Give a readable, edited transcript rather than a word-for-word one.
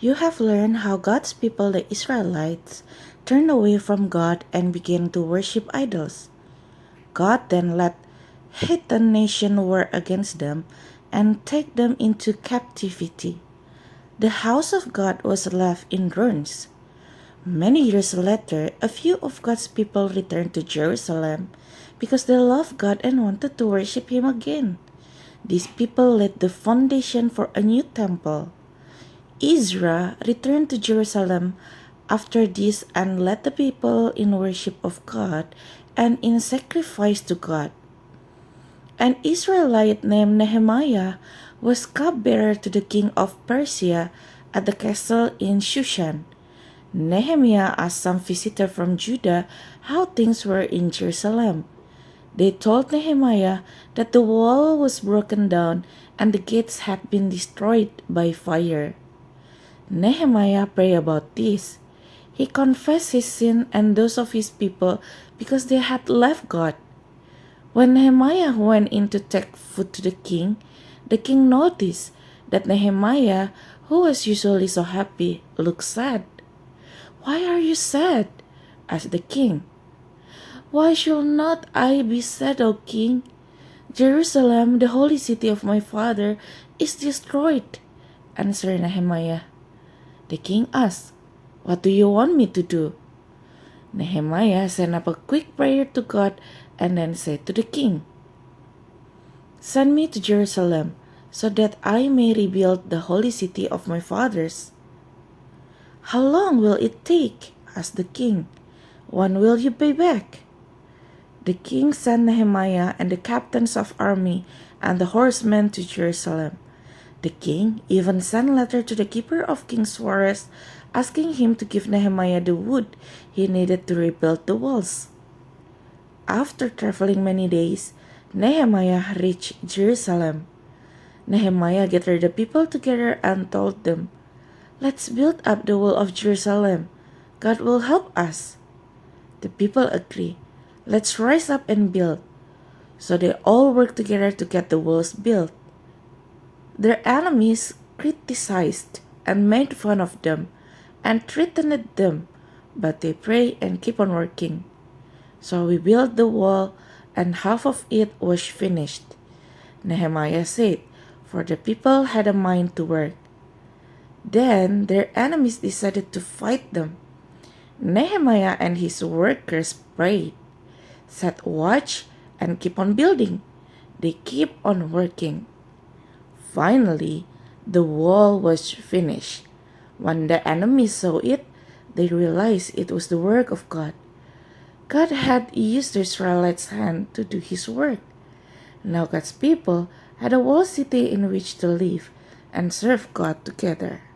You have learned how God's people, the Israelites, turned away from God and began to worship idols. God then let heathen nation war against them and take them into captivity. The house of God was left in ruins. Many years later, a few of God's people returned to Jerusalem because they loved God and wanted to worship Him again. These people laid the foundation for a new temple. Ezra returned to Jerusalem after this and led the people in worship of God and in sacrifice to God. An Israelite named Nehemiah was cupbearer to the king of Persia at the castle in Shushan. Nehemiah asked some visitors from Judah how things were in Jerusalem. They told Nehemiah that the wall was broken down and the gates had been destroyed by fire. Nehemiah prayed about this. He confessed his sin and those of his people because they had left God. When Nehemiah went in to take food to the king noticed that Nehemiah, who was usually so happy, looked sad. "Why are you sad?" asked the king. "Why should not I be sad, O king? Jerusalem, the holy city of my father, is destroyed," answered Nehemiah. The king asked, "What do you want me to do?" Nehemiah sent up a quick prayer to God and then said to the king, "Send me to Jerusalem so that I may rebuild the holy city of my fathers." "How long will it take?" asked the king. "When will you pay back?" The king sent Nehemiah and the captains of army and the horsemen to Jerusalem. The king even sent a letter to the keeper of king's forest asking him to give Nehemiah the wood he needed to rebuild the walls. After traveling many days, Nehemiah reached Jerusalem. Nehemiah gathered the people together and told them, "Let's build up the wall of Jerusalem. God will help us." The people agreed. "Let's rise up and build." So they all worked together to get the walls built. Their enemies criticized and made fun of them and threatened them, but they prayed and keep on working. So we built the wall, and half of it was finished. Nehemiah said, for the people had a mind to work. Then their enemies decided to fight them. Nehemiah and his workers prayed, set watch, and keep on building. They keep on working. Finally, the wall was finished. When the enemies saw it, they realized it was the work of God. God had used the Israelites' hand to do His work. Now God's people had a walled city in which to live and serve God together.